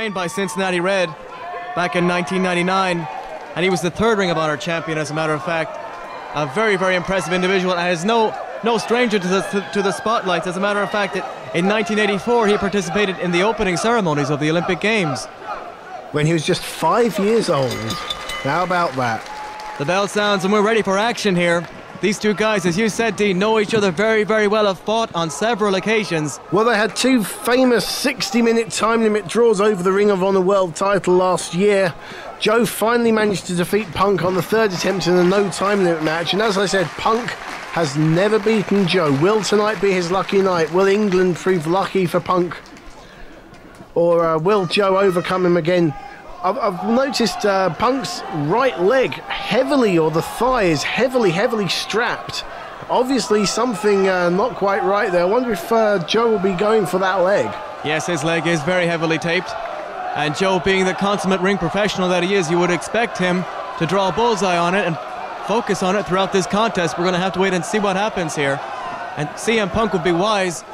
trained by Cincinnati Red back in 1999, and he was the third Ring of Honor champion, as a matter of fact. A very, very impressive individual, and is no stranger to the spotlights. As a matter of fact, in 1984, he participated in the opening ceremonies of the Olympic Games. When he was just 5 years old. How about that? The bell sounds and we're ready for action here. These two guys, as you said, Dean, know each other very, very well, have fought on several occasions. Well, they had two famous 60-minute time limit draws over the Ring of Honor World title last year. Joe finally managed to defeat Punk on the third attempt in a no time limit match, and as I said, Punk has never beaten Joe. Will tonight be his lucky night? Will England prove lucky for Punk? Or will Joe overcome him again? I've noticed Punk's right leg heavily, or the thigh is heavily strapped. Obviously something not quite right there. I wonder if Joe will be going for that leg. Yes, his leg is very heavily taped. And Joe, being the consummate ring professional that he is, you would expect him to draw a bullseye on it and focus on it throughout this contest. We're going to have to wait and see what happens here. And CM Punk would be wise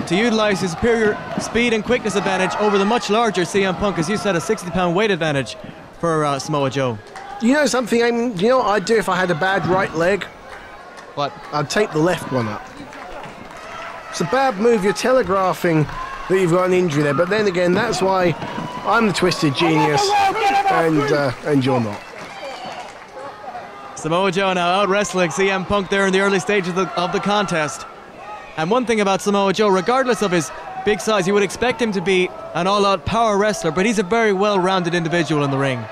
to utilize his superior speed and quickness advantage over the much larger CM Punk, as you said, a 60-pound weight advantage for Samoa Joe. You know something, Eamon? You know what I'd do if I had a bad right leg? What? I'd tape the left one up. It's a bad move. You're telegraphing that you've got an injury there, but then again, that's why I'm the twisted genius and you're not. Samoa Joe now out wrestling CM Punk there in the early stages of the contest. And one thing about Samoa Joe, regardless of his big size, you would expect him to be an all-out power wrestler, but he's a very well-rounded individual in the ring.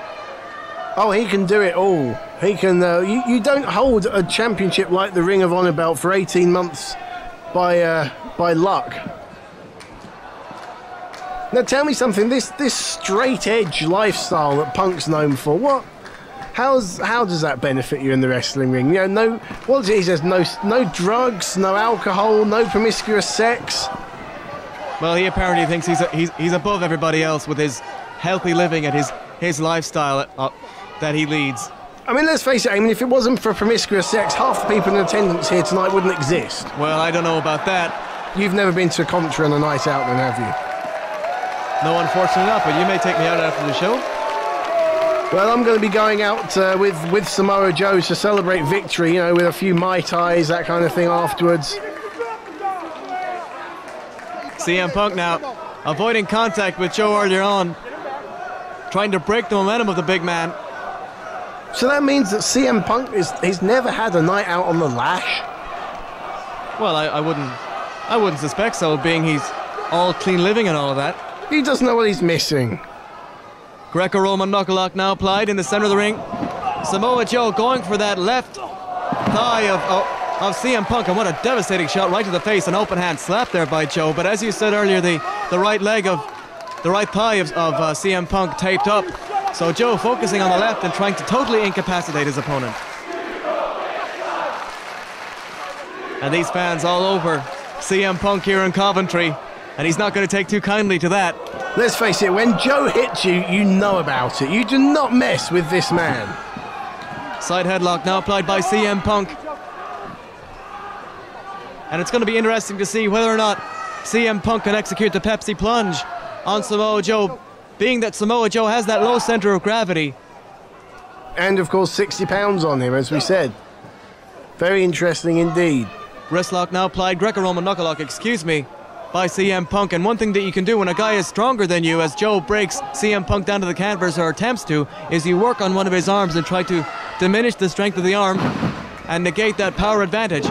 Oh, he can do it all. He can. You don't hold a championship like the Ring of Honor belt for 18 months by luck. Now tell me something. This straight edge lifestyle that Punk's known for, how does that benefit you in the wrestling ring? You know, he says no drugs, no alcohol, no promiscuous sex. Well, he apparently thinks he's above everybody else with his healthy living and his lifestyle that he leads. I mean, let's face it, if it wasn't for promiscuous sex, half the people in attendance here tonight wouldn't exist. Well, I don't know about that. You've never been to a Contra on a night out then, have you? No, unfortunately not, but you may take me out after the show. Well, I'm going to be going out with Samoa Joe to celebrate victory, with a few Mai Tais, that kind of thing afterwards. CM Punk now avoiding contact with Joe earlier on, trying to break the momentum of the big man. So that means that CM Punk he's never had a night out on the lash? Well, I wouldn't suspect so, being he's all clean living and all of that. He doesn't know what he's missing. Greco-Roman knuckle-lock now applied in the center of the ring. Samoa Joe going for that left thigh of CM Punk, and what a devastating shot right to the face. An open hand slap there by Joe, but as you said earlier, the right thigh of CM Punk taped up. So Joe focusing on the left and trying to totally incapacitate his opponent. And these fans all over CM Punk here in Coventry, and he's not going to take too kindly to that. Let's face it, when Joe hits you, you know about it. You do not mess with this man. Side headlock now applied by CM Punk. And it's going to be interesting to see whether or not CM Punk can execute the Pepsi plunge on Samoa Joe, being that Samoa Joe has that low center of gravity. And of course 60 pounds on him, as we said. Very interesting indeed. Wrist lock now applied, Greco-Roman knuckle lock, by CM Punk. And one thing that you can do when a guy is stronger than you, as Joe breaks CM Punk down to the canvas, or attempts to, is you work on one of his arms and try to diminish the strength of the arm and negate that power advantage.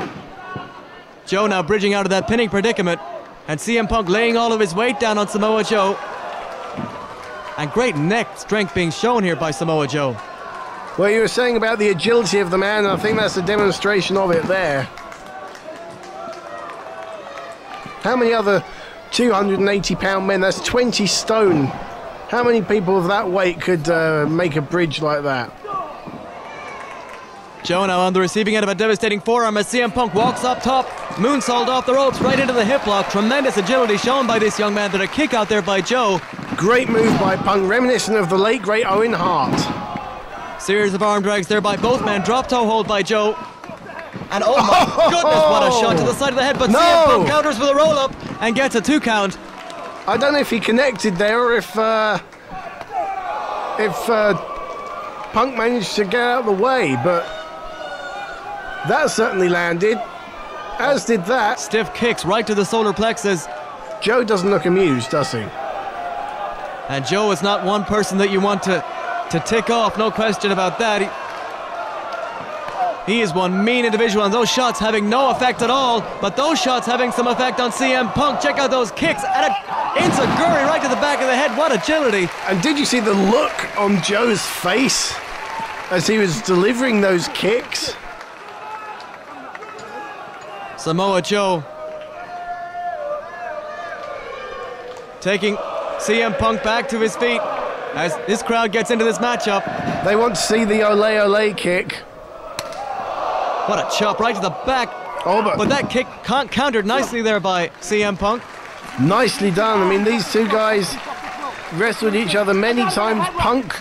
Joe now bridging out of that pinning predicament, and CM Punk laying all of his weight down on Samoa Joe. And great neck strength being shown here by Samoa Joe. Well, you were saying about the agility of the man, and I think that's a demonstration of it there. How many other 280-pound men, that's 20 stone, how many people of that weight could make a bridge like that? Joe now on the receiving end of a devastating forearm as CM Punk walks up top, moonsault off the ropes right into the hip lock. Tremendous agility shown by this young man, but a kick out there by Joe. Great move by Punk, reminiscent of the late great Owen Hart. Series of arm drags there by both men, drop toe hold by Joe. And oh my goodness, what a shot to the side of the head, but CM Punk counters with a roll up and gets a 2 count. I don't know if he connected there or if if Punk managed to get out of the way, but that certainly landed, as did that. Stiff kicks right to the solar plexus. Joe doesn't look amused, does he? And Joe is not one person that you want to tick off, no question about that. He is one mean individual, and those shots having no effect at all, but those shots having some effect on CM Punk. Check out those kicks, and an enziguri right to the back of the head. What agility. And did you see the look on Joe's face as he was delivering those kicks? Samoa Joe taking CM Punk back to his feet as this crowd gets into this matchup. They want to see the ole ole kick. What a chop right to the back. Oh, but that kick countered nicely there by CM Punk. Nicely done. I mean, these two guys wrestled each other many times. Punk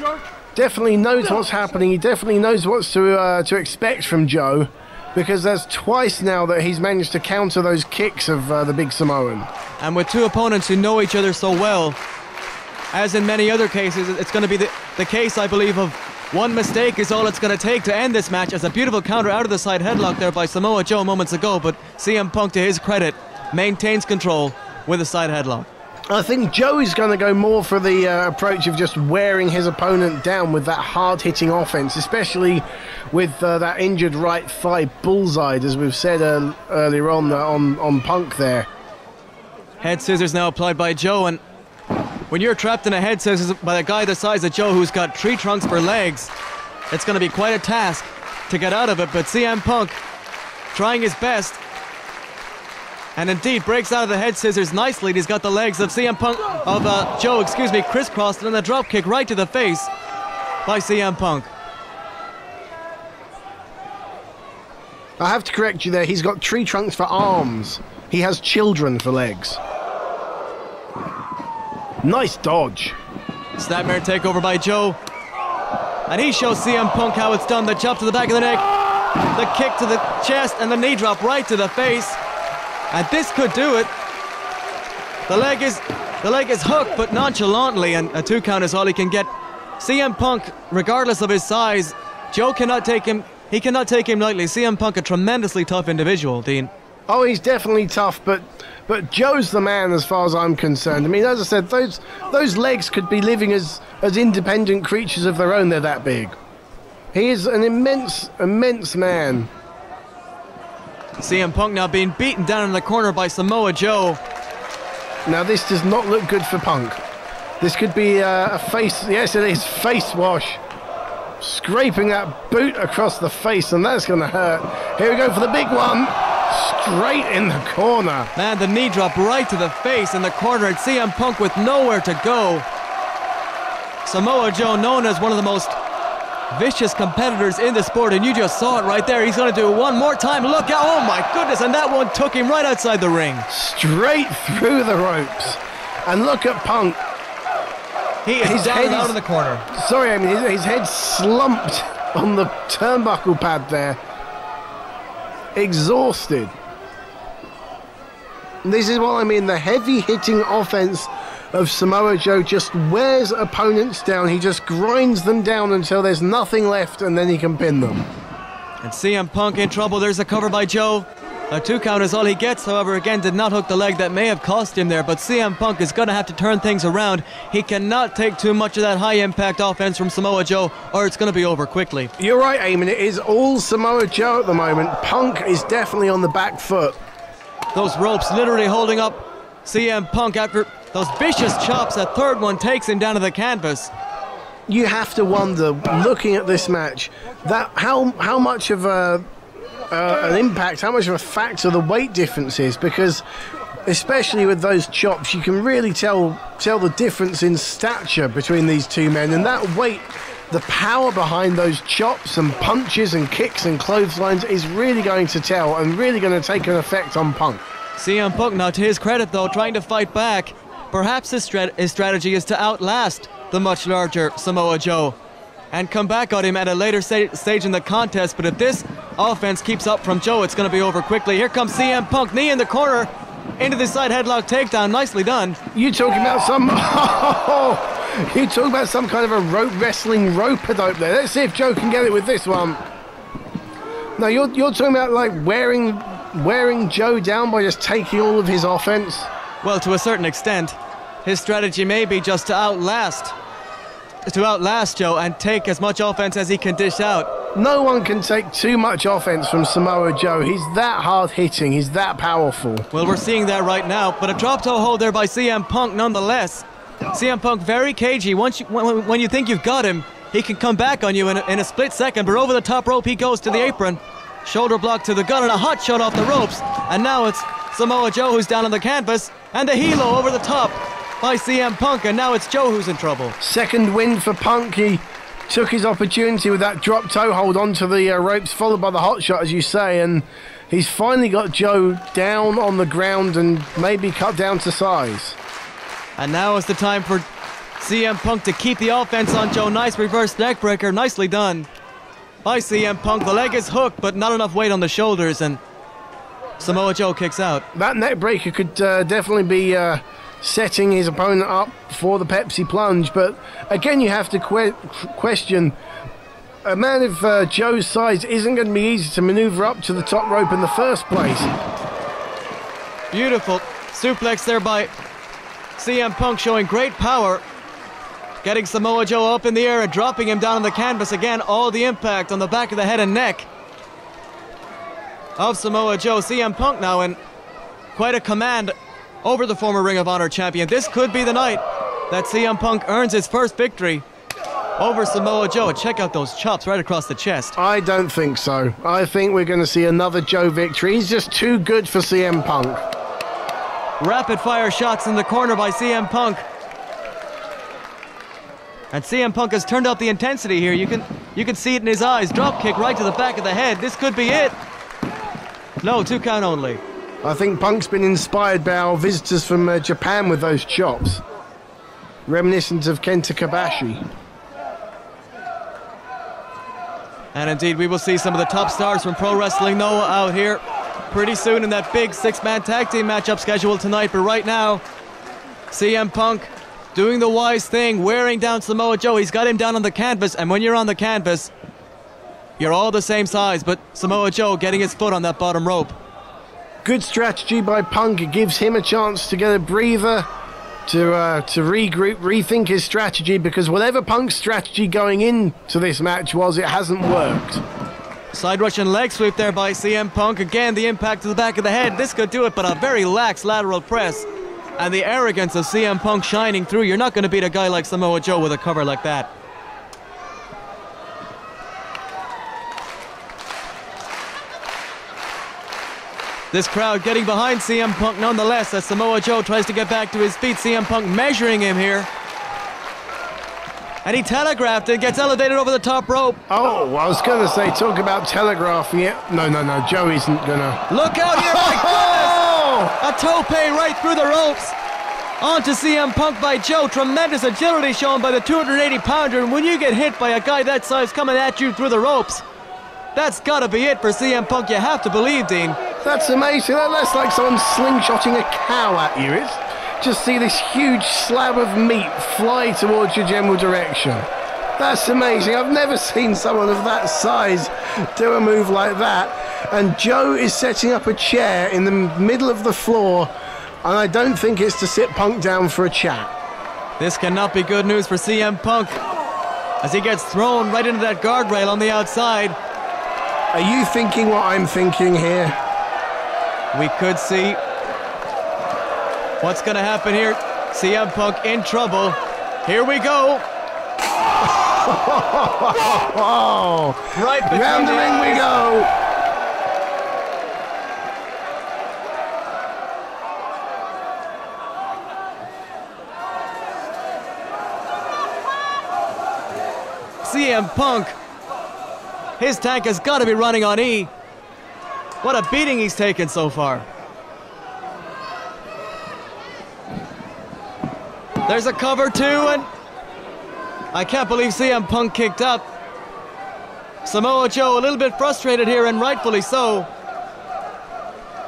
definitely knows what's happening. He definitely knows what's to expect from Joe, because that's twice now that he's managed to counter those kicks of the big Samoan. And with two opponents who know each other so well, as in many other cases, it's going to be the case, I believe, of one mistake is all it's going to take to end this match, as a beautiful counter out of the side headlock there by Samoa Joe moments ago, but CM Punk, to his credit, maintains control with a side headlock. I think Joe is going to go more for the approach of just wearing his opponent down with that hard-hitting offense, especially with that injured right thigh bullseyed, as we've said earlier on Punk there. Head scissors now applied by Joe, and when you're trapped in a head scissors by a guy the size of Joe who's got tree trunks for legs, it's going to be quite a task to get out of it, but CM Punk trying his best, and indeed breaks out of the head scissors nicely. He's got the legs of Joe, crisscrossed, and a drop kick right to the face by CM Punk. I have to correct you there, he's got tree trunks for arms. He has children for legs. Nice dodge. Snapmare takeover by Joe. And he shows CM Punk how it's done. The chop to the back of the neck, the kick to the chest, and the knee drop right to the face. And this could do it. The leg is hooked, but nonchalantly, and a 2 count is all he can get. CM Punk, regardless of his size, Joe cannot take him. He cannot take him lightly. CM Punk, a tremendously tough individual, Dean. Oh, he's definitely tough, but Joe's the man as far as I'm concerned. I mean, as I said, those legs could be living as independent creatures of their own. They're that big. He is an immense man. CM Punk now being beaten down in the corner by Samoa Joe. Now this does not look good for Punk. This could be a face, yes it is, face wash. Scraping that boot across the face, and that's going to hurt. Here we go for the big one. Straight in the corner. Man, the knee drop right to the face in the corner, and CM Punk with nowhere to go. Samoa Joe, known as one of the most vicious competitors in the sport, and you just saw it right there. He's going to do it one more time. Look out, oh my goodness, and that one took him right outside the ring. Straight through the ropes. And look at Punk. He is down and out in the corner. Sorry, I mean, his head slumped on the turnbuckle pad there. Exhausted. This is what I mean, the heavy-hitting offense of Samoa Joe just wears opponents down. He just grinds them down until there's nothing left, and then he can pin them. And CM Punk in trouble. There's a cover by Joe. A 2 count is all he gets, however, again, did not hook the leg. That may have cost him there, but CM Punk is going to have to turn things around. He cannot take too much of that high-impact offense from Samoa Joe, or it's going to be over quickly. You're right, Eamon. It is all Samoa Joe at the moment. Punk is definitely on the back foot. Those ropes literally holding up CM Punk after those vicious chops. That third one takes him down to the canvas. You have to wonder, looking at this match, that how much of an impact, how much of a factor the weight difference is, because especially with those chops, you can really tell the difference in stature between these two men, and that weight, the power behind those chops and punches and kicks and clotheslines is really going to tell and really going to take an effect on Punk. CM Punk, now to his credit though, trying to fight back. Perhaps his strategy is to outlast the much larger Samoa Joe and come back at him at a later stage in the contest. But if this offense keeps up from Joe, it's going to be over quickly. Here comes CM Punk, knee in the corner, into the side headlock takedown. Nicely done. You talking about some... You talk about some kind of a rope wrestling rope-a-dope there. Let's see if Joe can get it with this one. No, you're talking about like wearing Joe down by just taking all of his offense. Well, to a certain extent, his strategy may be just to outlast Joe and take as much offense as he can dish out. No one can take too much offense from Samoa Joe. He's that hard-hitting. He's that powerful. Well, we're seeing that right now, but a drop-toe hold there by CM Punk nonetheless. CM Punk very cagey. When you think you've got him, he can come back on you in a split second, but over the top rope he goes to the apron. Shoulder block to the gut and a hot shot off the ropes. And now it's Samoa Joe who's down on the canvas, and the helo over the top by CM Punk, and now it's Joe who's in trouble. Second win for Punk. He took his opportunity with that drop toe hold onto the ropes, followed by the hot shot, as you say, and he's finally got Joe down on the ground and maybe cut down to size. And now is the time for CM Punk to keep the offense on Joe. Nice reverse neckbreaker, nicely done by CM Punk. The leg is hooked, but not enough weight on the shoulders, and Samoa Joe kicks out. That neckbreaker could definitely be setting his opponent up for the Pepsi plunge, but again you have to question, a man of Joe's size isn't going to be easy to maneuver up to the top rope in the first place. Beautiful suplex there by CM Punk, showing great power, getting Samoa Joe up in the air and dropping him down on the canvas again. All the impact on the back of the head and neck of Samoa Joe. CM Punk now in quite a command over the former Ring of Honor champion. This could be the night that CM Punk earns his first victory over Samoa Joe. Check out those chops right across the chest. I don't think so. I think we're going to see another Joe victory. He's just too good for CM Punk. Rapid fire shots in the corner by CM Punk. And CM Punk has turned up the intensity here. You can see it in his eyes. Drop kick right to the back of the head. This could be it. No, 2 count only. I think Punk's been inspired by our visitors from Japan with those chops. Reminiscent of Kenta Kobashi. And indeed, we will see some of the top stars from Pro Wrestling Noah out here pretty soon in that big 6-man tag team matchup scheduled tonight. But right now, CM Punk doing the wise thing, wearing down Samoa Joe. He's got him down on the canvas, and when you're on the canvas, you're all the same size, but Samoa Joe getting his foot on that bottom rope. Good strategy by Punk. It gives him a chance to get a breather, to regroup, rethink his strategy, because whatever Punk's strategy going into this match was, it hasn't worked. Side Russian leg sweep there by CM Punk. Again, the impact to the back of the head. This could do it, but a very lax lateral press. And the arrogance of CM Punk shining through. You're not going to beat a guy like Samoa Joe with a cover like that. This crowd getting behind CM Punk nonetheless as Samoa Joe tries to get back to his feet. CM Punk measuring him here. And he telegraphed it, gets elevated over the top rope. Oh, I was going to say, talk about telegraphing it. No, Joe isn't going to. Look out here, my goodness! A tope right through the ropes. Onto CM Punk by Joe. Tremendous agility shown by the 280-pounder. And when you get hit by a guy that size coming at you through the ropes, that's got to be it for CM Punk. You have to believe, Dean. That's amazing. That's like someone slingshotting a cow at you. It's just see this huge slab of meat fly towards your general direction. That's amazing. I've never seen someone of that size do a move like that. And Joe is setting up a chair in the middle of the floor, and I don't think it's to sit Punk down for a chat. This cannot be good news for CM Punk as he gets thrown right into that guardrail on the outside. Are you thinking what I'm thinking here? We could see what's going to happen here. CM Punk in trouble. Here we go. Right round the ring we go. CM Punk, his tank has got to be running on E. What a beating he's taken so far. There's a cover too, and I can't believe CM Punk kicked up. Samoa Joe a little bit frustrated here, and rightfully so.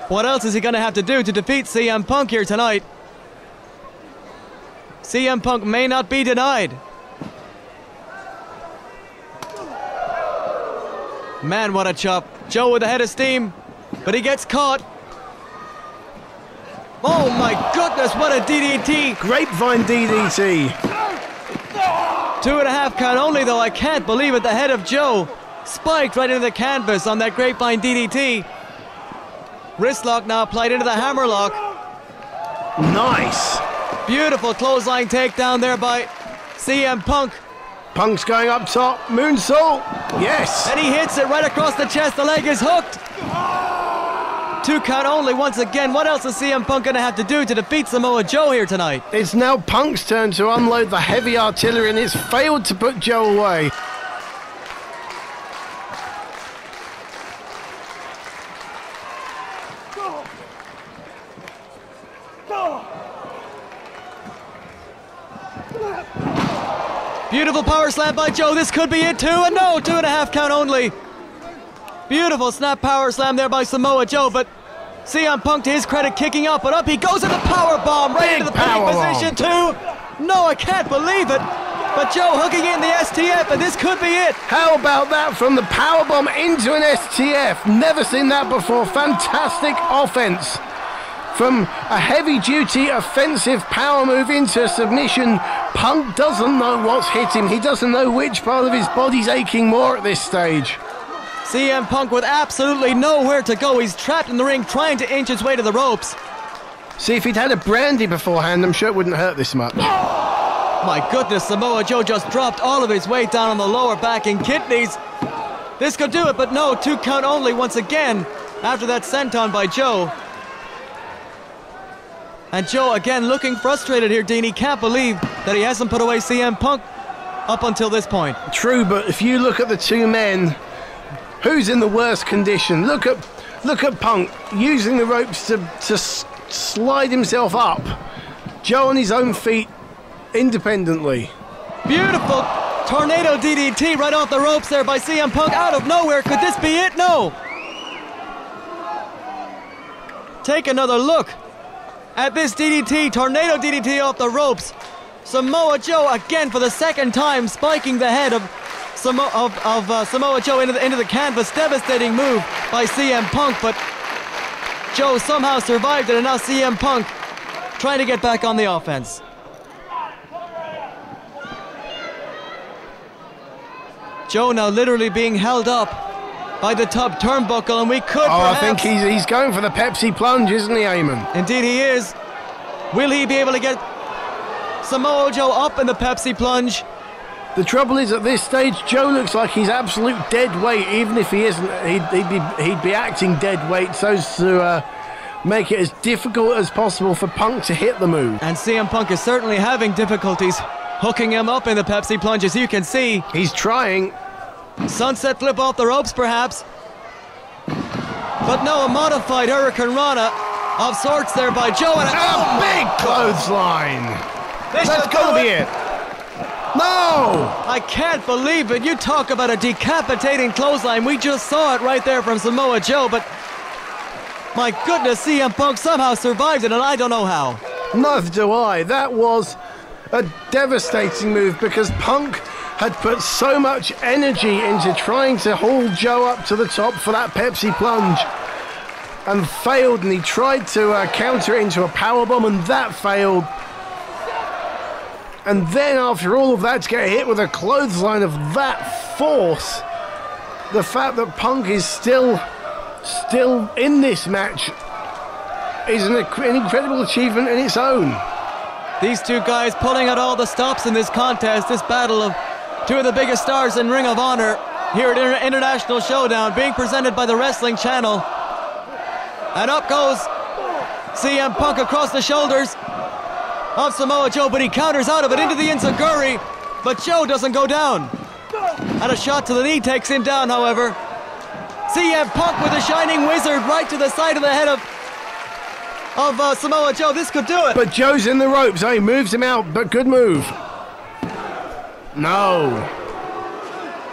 What else is he going to have to do to defeat CM Punk here tonight? CM Punk may not be denied. Man, what a chop. Joe with a head of steam, but he gets caught. Oh my goodness, what a DDT. Grapevine DDT. 2.5 count only though, I can't believe it. The head of Joe spiked right into the canvas on that grapevine DDT. Wrist lock now applied into the hammer lock. Nice. Beautiful clothesline takedown there by CM Punk. Punk's going up top. Moonsault. Yes. And he hits it right across the chest. The leg is hooked. 2 count only once again. What else is CM Punk going to have to do to defeat Samoa Joe here tonight? It's now Punk's turn to unload the heavy artillery, and it's failed to put Joe away. Beautiful power slam by Joe. This could be it too. And no, 2.5 count only. Beautiful snap power slam there by Samoa Joe, but CM Punk, to his credit, kicking up, but up he goes in the power bomb right into the pinning position too. No, I can't believe it. But Joe hooking in the STF, and this could be it. How about that from the power bomb into an STF? Never seen that before. Fantastic offense. From a heavy-duty offensive power move into a submission, Punk doesn't know what's hit him. He doesn't know which part of his body's aching more at this stage. CM Punk with absolutely nowhere to go. He's trapped in the ring trying to inch his way to the ropes. See, if he'd had a brandy beforehand, I'm sure it wouldn't hurt this much. My goodness, Samoa Joe just dropped all of his weight down on the lower back and kidneys. This could do it, but no, 2 count only once again after that senton by Joe. And Joe again looking frustrated here, Dean. He can't believe that he hasn't put away CM Punk up until this point. True, but if you look at the two men, who's in the worst condition? Look at Punk using the ropes to slide himself up. Joe on his own feet independently. Beautiful tornado DDT right off the ropes there by CM Punk out of nowhere. Could this be it? No. Take another look at this DDT, tornado DDT off the ropes. Samoa Joe again for the second time spiking the head of Samoa Joe into the canvas. Devastating move by CM Punk, but Joe somehow survived it, and now CM Punk trying to get back on the offense. Joe now literally being held up by the top turnbuckle, and we could perhaps... I think he's going for the Pepsi plunge, isn't he, Eamon? Indeed he is. Will he be able to get Samoa Joe up in the Pepsi plunge? The trouble is, at this stage, Joe looks like he's absolute dead weight. Even if he isn't, he'd be acting dead weight so as to make it as difficult as possible for Punk to hit the move. And CM Punk is certainly having difficulties hooking him up in the Pepsi plunge, as you can see. He's trying. Sunset flip off the ropes, perhaps. But no, a modified Hurricane Rana of sorts there by Joe. And a big clothesline. That's got to be it. No! I can't believe it. You talk about a decapitating clothesline. We just saw it right there from Samoa Joe, but my goodness, CM Punk somehow survived it, and I don't know how. Neither do I. That was a devastating move because Punk had put so much energy into trying to haul Joe up to the top for that Pepsi plunge and failed, and he tried to counter it into a powerbomb, and that failed. And then after all of that, to get hit with a clothesline of that force, the fact that Punk is still in this match is an incredible achievement in its own. These two guys pulling out all the stops in this contest, this battle of two of the biggest stars in Ring of Honor here at International Showdown, being presented by the Wrestling Channel. And up goes CM Punk across the shoulders of Samoa Joe, but he counters out of it into the enziguri, but Joe doesn't go down. And a shot to the knee takes him down, however. CM Punk with a Shining Wizard right to the side of the head of Samoa Joe. This could do it. But Joe's in the ropes. He moves him out, but good move. No.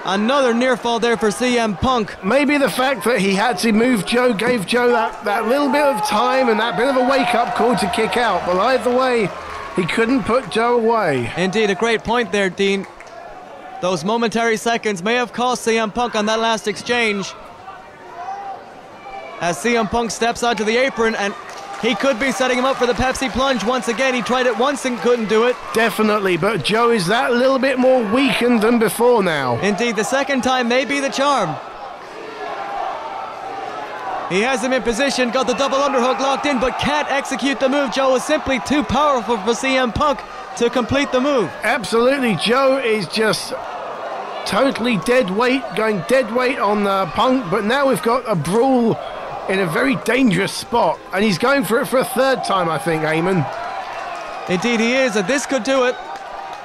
Another near fall there for CM Punk. Maybe the fact that he had to move Joe gave Joe that little bit of time and that bit of a wake-up call to kick out. But either way, He couldn't put Joe away. Indeed, a great point there, Dean. Those momentary seconds may have cost CM Punk on that last exchange. As CM Punk steps onto the apron, and he could be setting him up for the Pepsi plunge once again. He tried it once and couldn't do it. Definitely, but Joe is that little bit more weakened than before now. Indeed, the second time may be the charm. He has him in position, got the double underhook locked in, but can't execute the move. Joe is simply too powerful for CM Punk to complete the move. Absolutely, Joe is just totally dead weight, going dead weight on Punk, but now we've got a brawl in a very dangerous spot, and he's going for it for a third time, I think, Eamon. Indeed he is, and this could do it.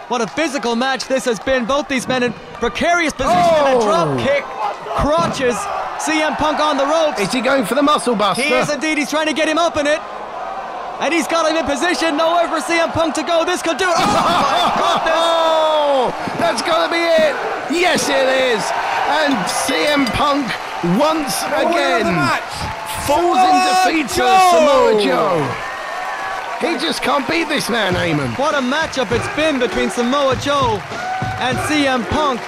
What a physical match this has been. Both these men in precarious position. A drop kick, crotches, CM Punk on the ropes. Is he going for the muscle buster? He is indeed. He's trying to get him up in it. And he's got him in position. Nowhere for CM Punk to go. This could do it. Oh, my goodness. Oh, that's got to be it. Yes, it is. And CM Punk once again falls in defeat to Samoa Joe. He just can't beat this man, Eamon. What a matchup it's been between Samoa Joe and CM Punk.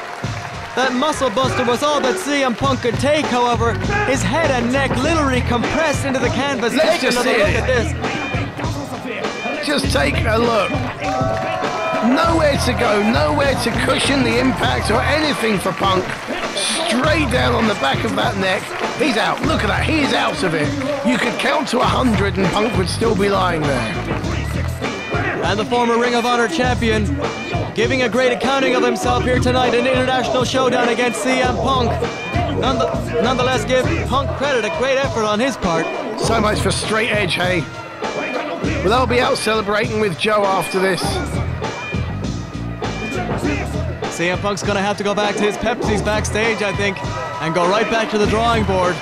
That muscle buster was all that CM Punk could take, however. His head and neck literally compressed into the canvas. Let's just see look at this. Just take a look. Nowhere to go, nowhere to cushion the impact or anything for Punk. Straight down on the back of that neck. He's out. Look at that. He is out of it. You could count to 100 and Punk would still be lying there. And the former Ring of Honor champion giving a great accounting of himself here tonight in International Showdown against CM Punk. Nonetheless, give Punk credit, a great effort on his part. So much for straight edge, hey? Well, they'll be out celebrating with Joe after this. CM Punk's going to have to go back to his Pepsi's backstage, I think, and go right back to the drawing board.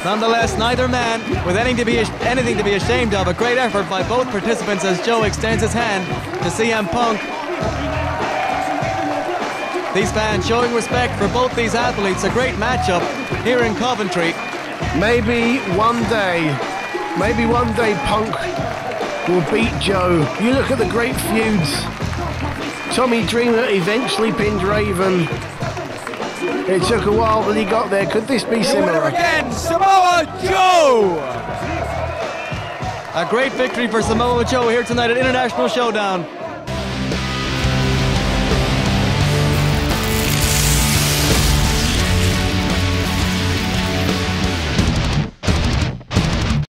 Nonetheless, neither man with anything to be ashamed of. A great effort by both participants as Joe extends his hand to CM Punk. These fans showing respect for both these athletes. A great matchup here in Coventry. Maybe one day Punk will beat Joe. You look at the great feuds. Tommy Dreamer eventually pinned Raven. It took a while, but he got there. Could this be similar? Again, Samoa Joe! A great victory for Samoa Joe here tonight at International Showdown.